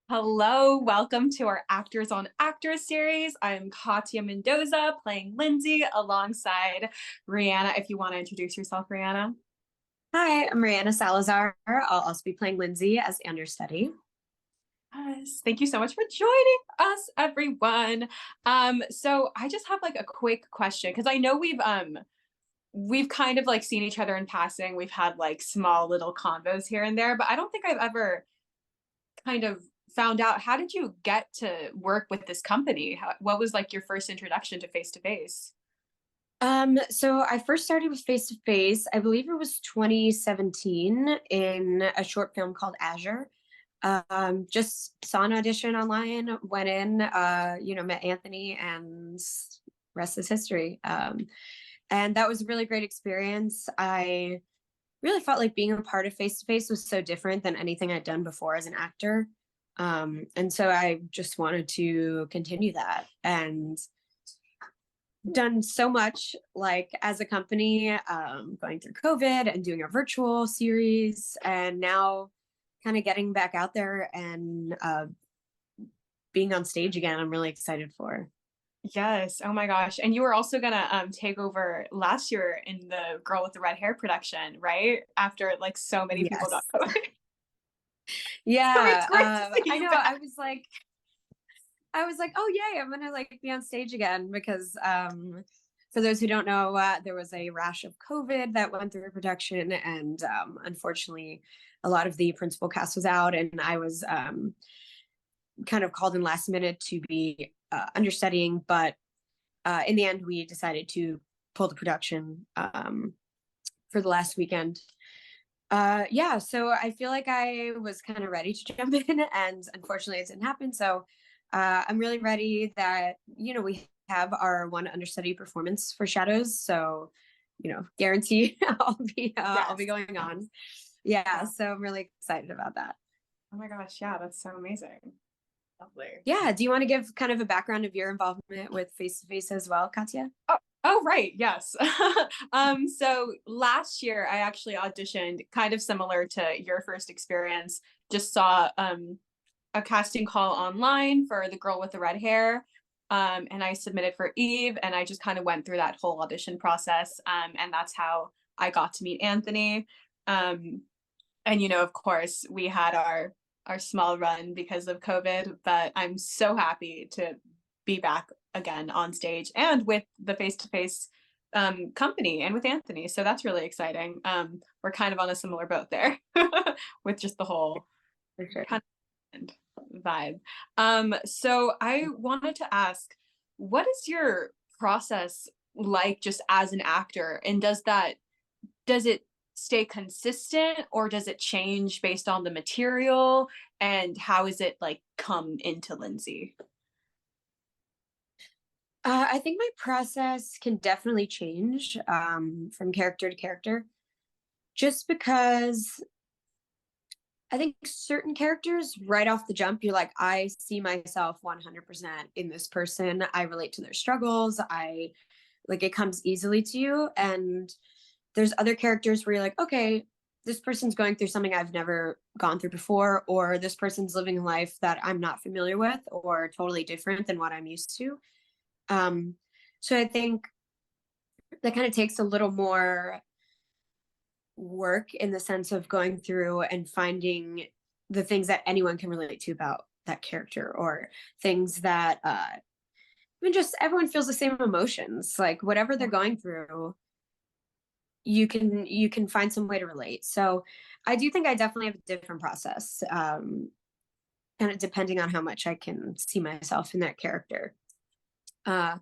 Hello, welcome to our Actors on Actors series. I'm Katia Mendoza playing Lindsay alongside Rheanna. If you want to introduce yourself, Rheanna. Hi, I'm Rheanna Salazar. I'll also be playing Lindsay as the understudy. Yes, thank you so much for joining us, everyone. So I just have like a quick question because I know we've kind of like seen each other in passing. We've had like small little convos here and there, but I don't think I've ever kind of found out how did you get to work with this company? What was like your first introduction to face to face? So I first started with Face to Face, I believe it was 2017 in a short film called Azure. Just saw an audition online, went in, met Anthony and rest is history. And that was a really great experience. I really felt like being a part of Face to Face was so different than anything I'd done before as an actor. And so I just wanted to continue that and done so much like as a company, going through COVID and doing a virtual series, and now kind of getting back out there and being on stage again. I'm really excited for. Yes. Oh my gosh. And you were also gonna take over last year in the Girl with the Red Hair production, right? After like so many people got Yes. COVID. So it's Yeah. great to see I you know. back. I was like, oh yay, I'm gonna like be on stage again because for those who don't know, there was a rash of COVID that went through production, and unfortunately, a lot of the principal cast was out, and I was kind of called in last minute to be understudying. But in the end, we decided to pull the production for the last weekend. Yeah, so I feel like I was kind of ready to jump in, and unfortunately, it didn't happen. So I'm really ready that we have our one understudy performance for Shadows. So guarantee I'll Yes. be going on. Yeah, Yeah. so I'm really excited about that. Oh my gosh. Yeah, that's so amazing. Lovely. Yeah, do you want to give kind of a background of your involvement with Face to Face as well, Katya? Oh, right. Yes. So last year I actually auditioned kind of similar to your first experience. Just saw a casting call online for the girl with the red hair. And I submitted for Eve and I just kind of went through that whole audition process. And that's how I got to meet Anthony. Um, and of course, we had our small run because of COVID, but I'm so happy to be back again on stage and with the face to face company and with Anthony. So that's really exciting. We're kind of on a similar boat there with just the whole For sure. kind of vibe. So I wanted to ask, what is your process like just as an actor? And does it stay consistent or does it change based on the material? And how is it like come into Lindsay? I think my process can definitely change from character to character, just because I think certain characters right off the jump, you're like, I see myself 100% in this person. I relate to their struggles. I like it comes easily to you. And there's other characters where you're like, okay, this person's going through something I've never gone through before, or this person's living a life that I'm not familiar with or totally different than what I'm used to. Um, so I think that kind of takes a little more work in the sense of going through and finding the things that anyone can relate to about that character, or things that even just everyone feels the same emotions, like whatever they're going through, you can find some way to relate. So I do think I definitely have a different process, kind of depending on how much I can see myself in that character. uh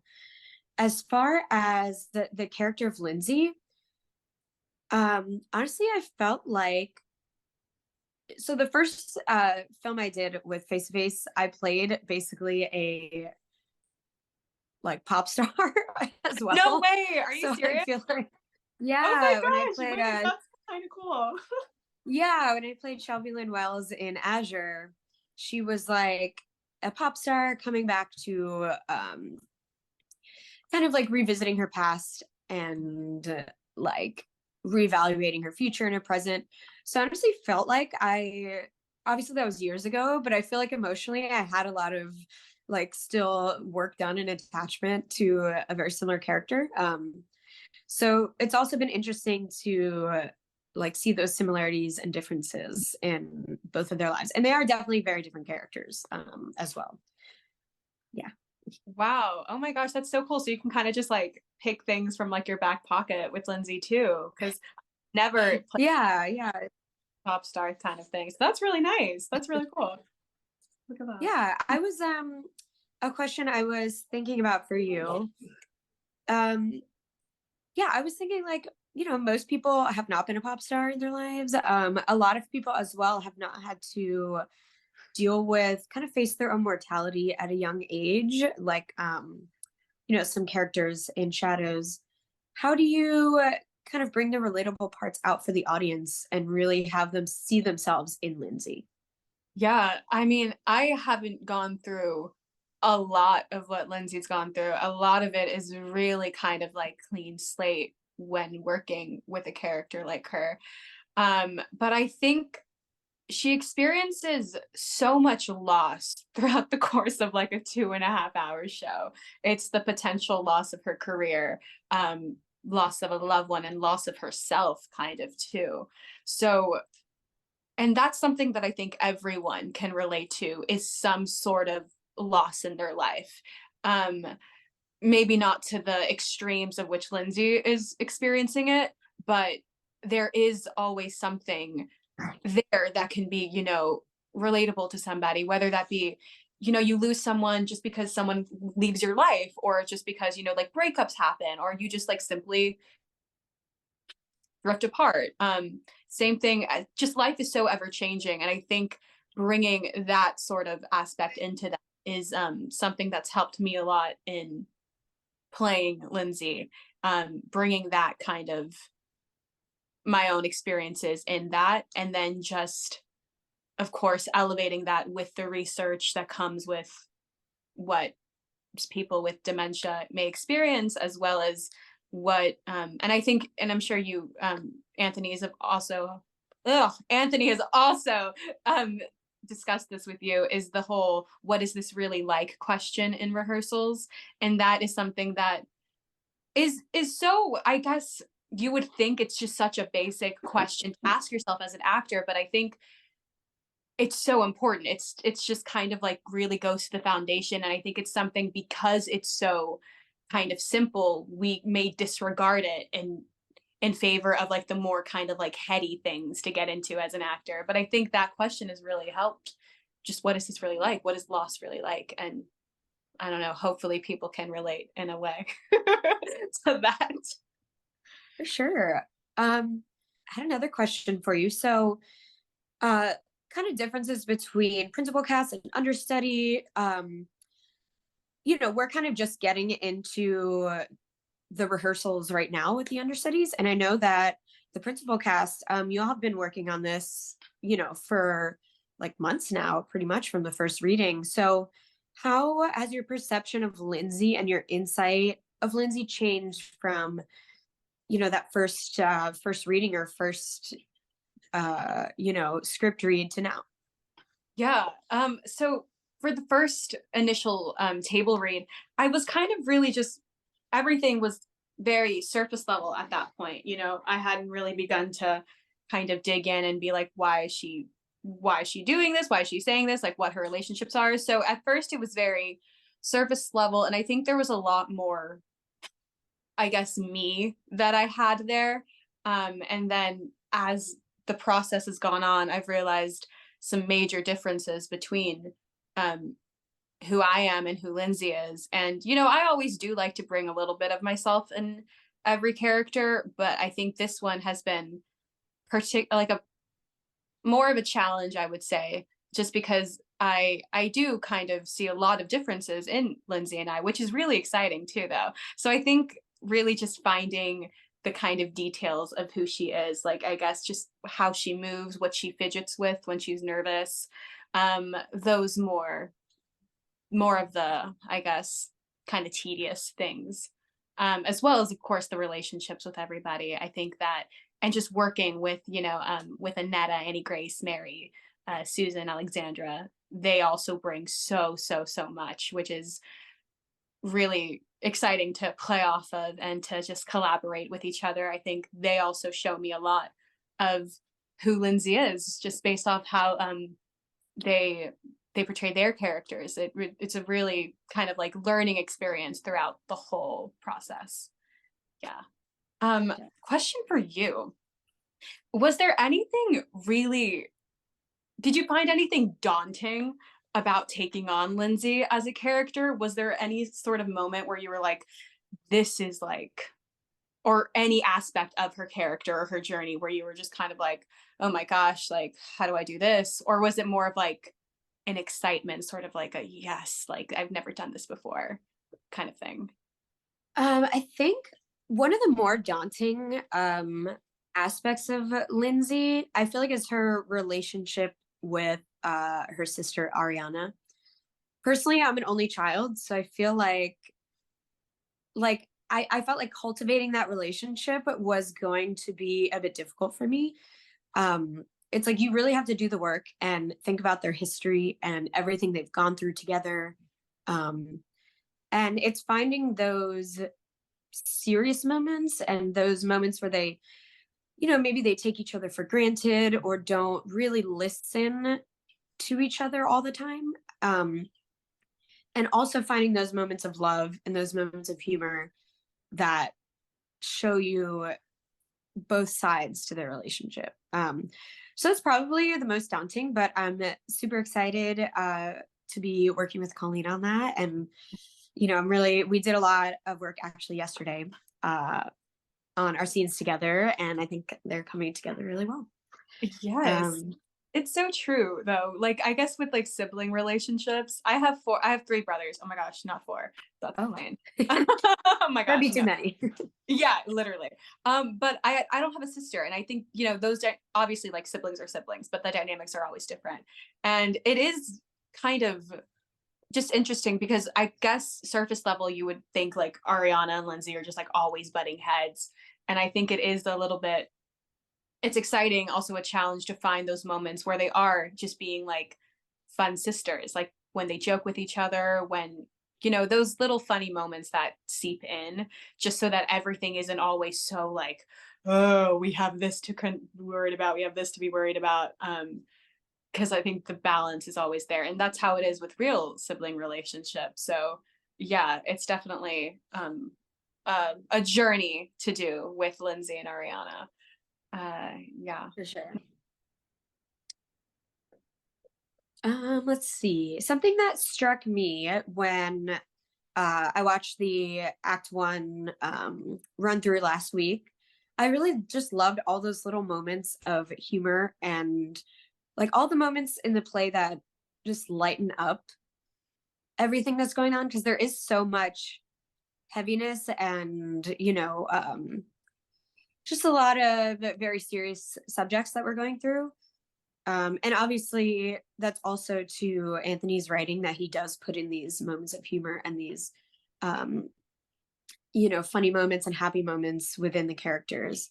as far as the character of Lindsay, honestly, I felt like, so the first film I did with Face to Face, I played basically a like pop star as No well. way. Are you So I serious? feel like, Oh my yeah, when I gosh. played Wait, that's kind of cool. Shelby Lynn Wells in Azure, she was like a pop star coming back to kind of like revisiting her past and like reevaluating her future and her present. So I honestly felt like I obviously that was years ago, but I feel like emotionally I had a lot of like still work done and attachment to a very similar character. So it's also been interesting to like see those similarities and differences in both of their lives. And they are definitely very different characters as well. Yeah. Wow. Oh my gosh, that's so cool. So you can kind of just like pick things from like your back pocket with Lindsay too, because never play Yeah, yeah. pop star kind of thing. So that's really nice. That's really cool. Look at that. Yeah, I was a question I was thinking about for you. Um yeah, I was thinking like, most people have not been a pop star in their lives. A lot of people as well have not had to deal with kind of face their own mortality at a young age, like some characters in Shadows. How do you kind of bring the relatable parts out for the audience and really have them see themselves in Lindsay? Yeah, I mean, I haven't gone through a lot of what Lindsay's gone through. A lot of it is really kind of like clean slate when working with a character like her. But I think she experiences so much loss throughout the course of like a 2.5 hour show. It's the potential loss of her career, loss of a loved one, and loss of herself, kind of too. So, and that's something that I think everyone can relate to is some sort of loss in their life. Um, Maybe not to the extremes of which Lindsay is experiencing it, but there is always something there that can be, relatable to somebody, whether that be, you lose someone just because someone leaves your life, or just because, like breakups happen, or you just like simply drift apart. Same thing, just life is so ever changing. And I think bringing that sort of aspect into that is something that's helped me a lot in playing Lindsay, bringing that kind of my own experiences in that, and then just of course, elevating that with the research that comes with what people with dementia may experience, as well as what, and I think, and I'm sure you, Anthony has also discussed this with you, is the whole "what is this really like" question in rehearsals, and that is something that is so, I guess you would think it's just such a basic question to ask yourself as an actor, but I think it's so important. It's just kind of like really goes to the foundation, and I think it's something because it's so kind of simple, we may disregard it in favor of like the more kind of like heady things to get into as an actor. But I think that question has really helped. Just what is this really like? What is loss really like? And I don't know, hopefully people can relate in a way to that. For sure. I had another question for you. So, uh, kind of differences between principal cast and understudy. We're kind of just getting into the rehearsals right now with the understudies, and I know that the principal cast, you all have been working on this, for like months now, pretty much from the first reading. So, how has your perception of Lindsay and your insight of Lindsay changed from that first reading or first script read to now? Yeah. So for the first initial table read, I was kind of really just everything was very surface level at that point. I hadn't really begun to kind of dig in and be like, why is she doing this? Why is she saying this? Like what her relationships are. So at first it was very surface level. And I think there was a lot more, I guess, me that I had there. And then as the process has gone on, I've realized some major differences between um, who I am and who Lindsay is. And, I always do like to bring a little bit of myself in every character, but I think this one has been like a more of a challenge, I would say, just because I do kind of see a lot of differences in Lindsay and I, which is really exciting too, though. So I think really just finding the kind of details of who she is, like I guess just how she moves, what she fidgets with when she's nervous, those more of the, I guess, kind of tedious things, as well as, of course, the relationships with everybody. I think that, and just working with, with Annetta, Annie, Grace, Mary, Susan, Alexandra, they also bring so much, which is really exciting to play off of and to just collaborate with each other. I think they also show me a lot of who Lindsay is, just based off how they they portray their characters. It's a really kind of like learning experience throughout the whole process. Yeah. Question for you. Was there anything really, did you find anything daunting about taking on Lindsay as a character? Was there any sort of moment where you were like, this is like, or any aspect of her character or her journey where you were just kind of like, oh my gosh, like, how do I do this? Or was it more of like an excitement, sort of like a yes, like I've never done this before kind of thing? I think one of the more daunting aspects of Lindsay, I feel like, is her relationship with her sister Ariana. Personally, I'm an only child, so I feel like I felt like cultivating that relationship was going to be a bit difficult for me. It's like you really have to do the work and think about their history and everything they've gone through together. Um, and it's finding those serious moments and those moments where they, maybe they take each other for granted or don't really listen to each other all the time. And also finding those moments of love and those moments of humor that show you both sides to their relationship. So it's probably the most daunting, but I'm super excited to be working with Colleen on that. And, we did a lot of work actually yesterday on our scenes together, and I think they're coming together really well. Yes. It's so true though. Like I guess with like sibling relationships, I have three brothers. Oh my gosh, not four. That's Oh, insane. Oh my that'd gosh, be too no. many. Yeah, literally. But I don't have a sister, and I think those obviously like siblings are siblings, but the dynamics are always different, and it is kind of just interesting because I guess surface level you would think like Ariana and Lindsay are just like always butting heads, and I think it is a little bit. It's exciting, also a challenge to find those moments where they are just being like fun sisters, like when they joke with each other, when those little funny moments that seep in, just so that everything isn't always so like, oh, we have this to be worried about, we have this to be worried about. Because I think the balance is always there, and that's how it is with real sibling relationships. So yeah, it's definitely a journey to do with Lindsay and Ariana. Yeah. For sure. Let's see. Something that struck me when I watched the Act One run through last week. I really just loved all those little moments of humor and like all the moments in the play that just lighten up everything that's going on, because there is so much heaviness and just a lot of very serious subjects that we're going through. And obviously, that's also to Anthony's writing, that he does put in these moments of humor and these, funny moments and happy moments within the characters.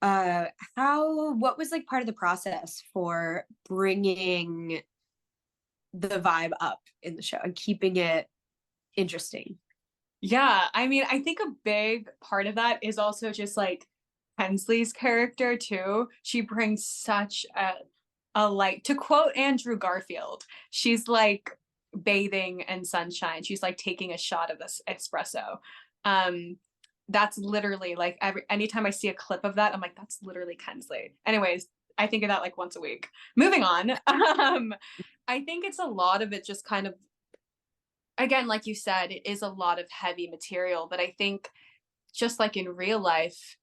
What was like part of the process for bringing the vibe up in the show and keeping it interesting? Yeah, I mean, I think a big part of that is also just like Hensley's character too. She brings such a light. To quote Andrew Garfield, she's like bathing in sunshine. She's like taking a shot of this espresso. Um, that's literally like anytime I see a clip of that, I'm like, that's literally Hensley. Anyways, I think of that like once a week. Moving on. I think it's a lot of it just kind of, again, like you said, it is a lot of heavy material, but I think just like in real life,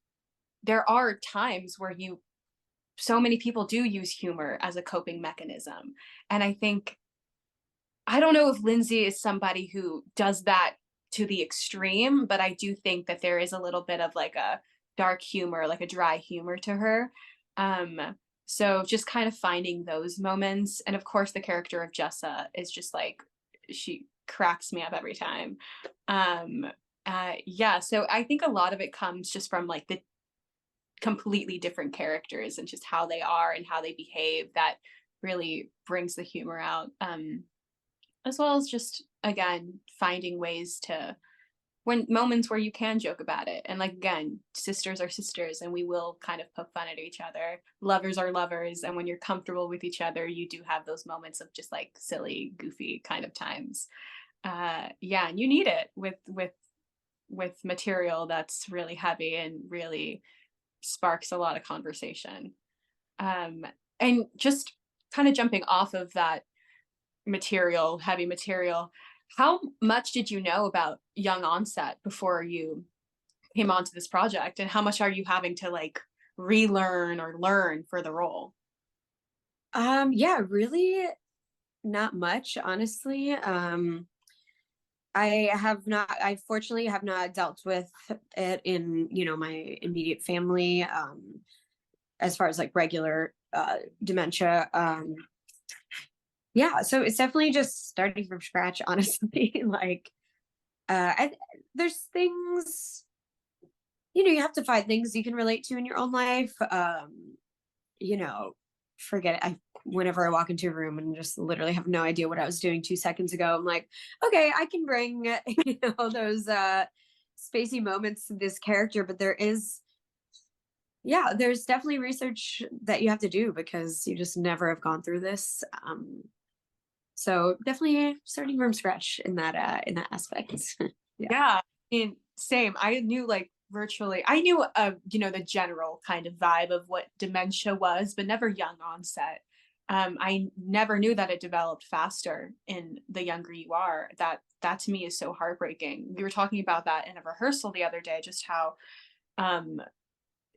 there are times where so many people do use humor as a coping mechanism. And I think, I don't know if Lindsay is somebody who does that to the extreme, but I do think that there is a little bit of like a dark humor, like a dry humor to her. So just kind of finding those moments. And of course, the character of Jessa is just like, she cracks me up every time. Yeah, so I think a lot of it comes just from like the completely different characters and just how they are and how they behave, that really brings the humor out. As well as just again finding ways to when moments where you can joke about it. And like again, sisters are sisters and we will kind of poke fun at each other. Lovers are lovers. And when you're comfortable with each other, you do have those moments of just like silly, goofy kind of times. Yeah, and you need it with material that's really heavy and really sparks a lot of conversation. Um, and just kind of jumping off of that material, heavy material, how much did you know about young onset before you came onto this project? And how much are you having to like relearn or learn for the role? Yeah, really not much, honestly. I fortunately have not dealt with it in, my immediate family, as far as like regular dementia. Yeah, so it's definitely just starting from scratch, honestly. Like, there's things, you have to find things you can relate to in your own life. You know, Forget it. Whenever I walk into a room and just literally have no idea what I was doing 2 seconds ago, I'm like, okay, I can bring, those spacey moments to this character, but there's definitely research that you have to do because you just never have gone through this. So definitely starting from scratch in that aspect. Yeah. Yeah, I mean, same. I knew like virtually, I knew, the general kind of vibe of what dementia was, but never young onset. I never knew that it developed faster in the younger you are. That to me is so heartbreaking. We were talking about that in a rehearsal the other day, just how um,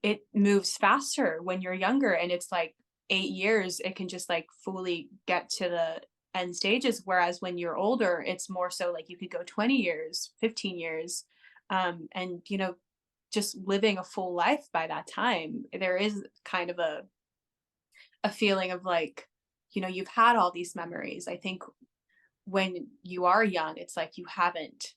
it moves faster when you're younger, and it's like 8 years, it can just like fully get to the end stages. Whereas when you're older, it's more so like you could go 20 years, 15 years, and just living a full life by that time. There is kind of a feeling of like, you've had all these memories. I think when you are young, it's like you haven't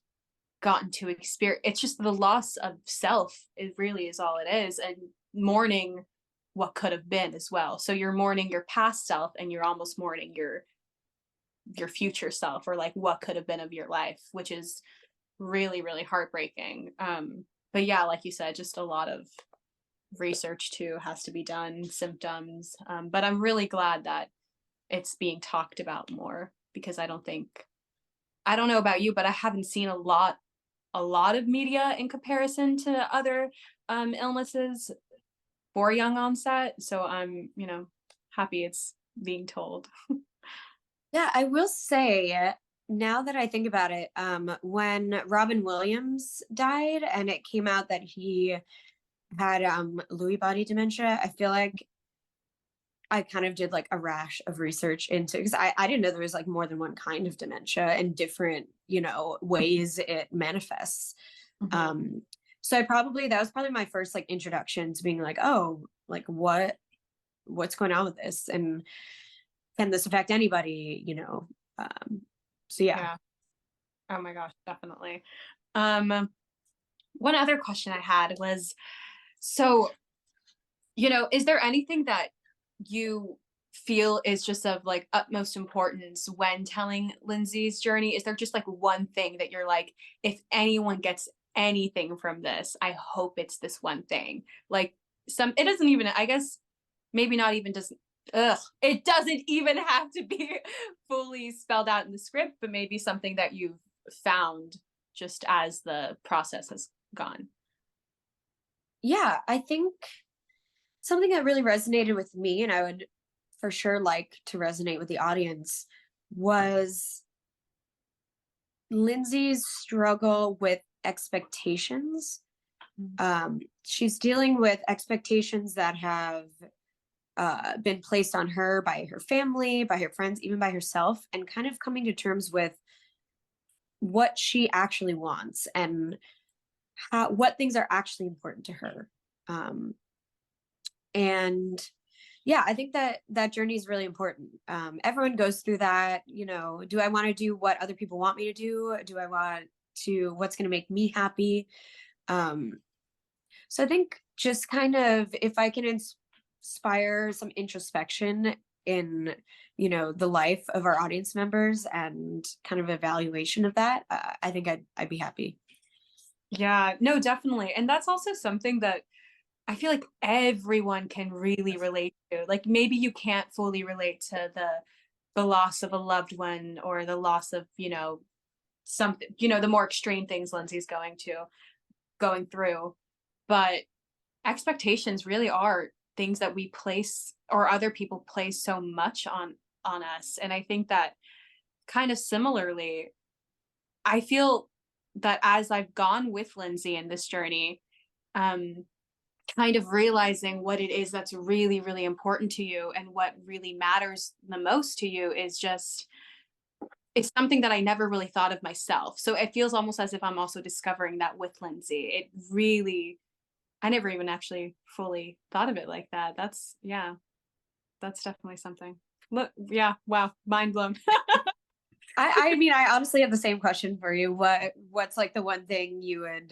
gotten to experience, it's just the loss of self, it really is all it is, and mourning what could have been as well. So you're mourning your past self and you're almost mourning your future self, or like what could have been of your life, which is really really heartbreaking. But yeah, like you said, just a lot of research too has to be done, symptoms. But I'm really glad that it's being talked about more, because I don't know about you, but I haven't seen a lot of media in comparison to other illnesses for young onset. So I'm, happy it's being told. Yeah, I will say, now that I think about it, when Robin Williams died and it came out that he had Lewy body dementia, I feel like I kind of did like a rash of research into, because I didn't know there was like more than one kind of dementia and different, ways it manifests. Mhm. So that was probably my first like introduction to being like, oh, like what's going on with this? And can this affect anybody, Um, so yeah. Yeah. Oh my gosh, definitely. Um, One other question I had was, so, is there anything that you feel is just of like utmost importance when telling Lindsay's journey? Is there just like one thing that you're like, if anyone gets anything from this, I hope it's this one thing? Like it doesn't even, I guess, maybe not even just, it doesn't even have to be fully spelled out in the script, but maybe something that you've found just as the process has gone. Yeah, I think something that really resonated with me, and I would for sure like to resonate with the audience, was Lindsay's struggle with expectations. Mm. She's dealing with expectations that have been placed on her by her family, by her friends, even by herself, and kind of coming to terms with what she actually wants and what things are actually important to her. Um, and yeah, I think that journey is really important. Everyone goes through that. Do I want to do what other people want me to do? Do I want to what's going to make me happy? um so I think just kind of, if I can inspire some introspection in, the life of our audience members and kind of evaluation of that, I think I'd be happy. Yeah, no, definitely. And that's also something that I feel like everyone can really relate to. Like maybe you can't fully relate to the loss of a loved one or the loss of, something, the more extreme things Lindsay's going through. But expectations really are things that we place or other people place so much on us. And I think that kind of similarly, I feel that as I've gone with Lindsay in this journey, um, kind of realizing what it is that's really, really important to you and what really matters the most to you is just, it's something that I never really thought of myself. So it feels almost as if I'm also discovering that with Lindsay. It really, I never even actually fully thought of it like that. Yeah, that's definitely something. Look, yeah, wow, mind blown. I mean, I honestly have the same question for you. What's like the one thing you would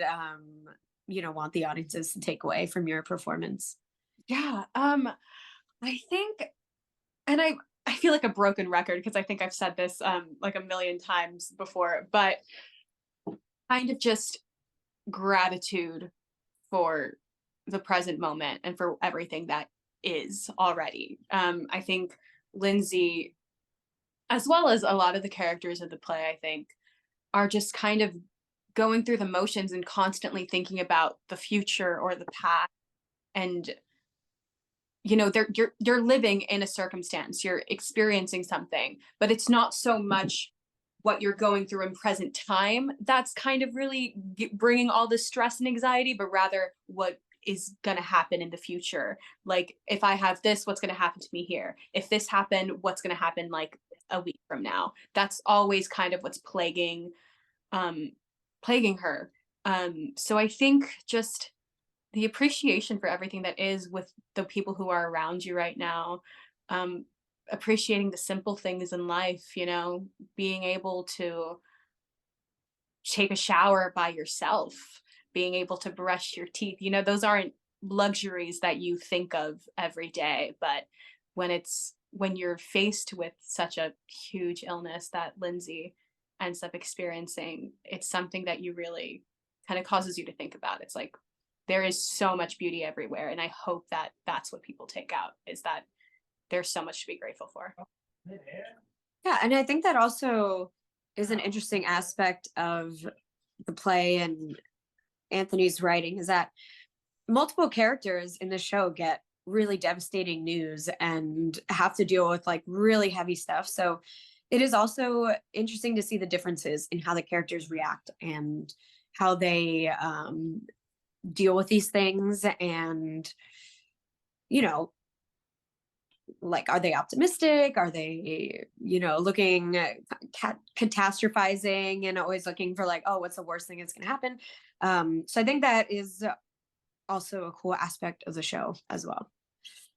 want the audiences to take away from your performance? Yeah, I think, and I feel like a broken record because I think I've said this like a million times before, but kind of just gratitude for the present moment and for everything that is already. I think Lindsay, as well as a lot of the characters of the play, I think, are just kind of going through the motions and constantly thinking about the future or the past. And you're living in a circumstance, you're experiencing something, but it's not so much what you're going through in present time that's kind of really bringing all this stress and anxiety, but rather what is going to happen in the future. Like if I have this, what's going to happen to me here? If this happened, what's going to happen like a week from now? That's always kind of what's um plaguing her. So I think just the appreciation for everything that is with the people who are around you right now. um Appreciating the simple things in life, being able to take a shower by yourself, being able to brush your teeth, those aren't luxuries that you think of every day, but when you're faced with such a huge illness that Lindsay ends up experiencing, it's something that you really kind of causes you to think about. It's like there is so much beauty everywhere, and I hope that that's what people take out, is that there's so much to be grateful for. Yeah, and I think that also is an interesting aspect of the play and Anthony's writing, is that multiple characters in the show get really devastating news and have to deal with like really heavy stuff. So it is also interesting to see the differences in how the characters react and how they deal with these things. And, you know, like, are they optimistic? Are they, looking catastrophizing and always looking for like, oh, what's the worst thing that's going to happen? So I think that is also a cool aspect of the show as well.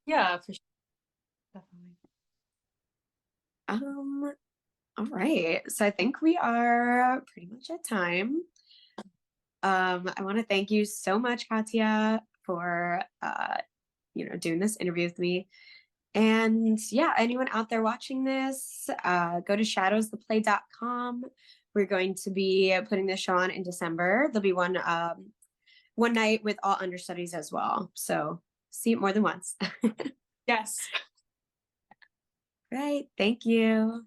Yeah, for sure. Definitely. Um, all right. So I think we are pretty much at time. I want to thank you so much, Katia, for doing this interview with me. And yeah, anyone out there watching this, go to shadowstheplay.com. We're going to be putting this show on in December. There'll be one night with all understudies as well. So see it more than once. Yes. Right. Thank you.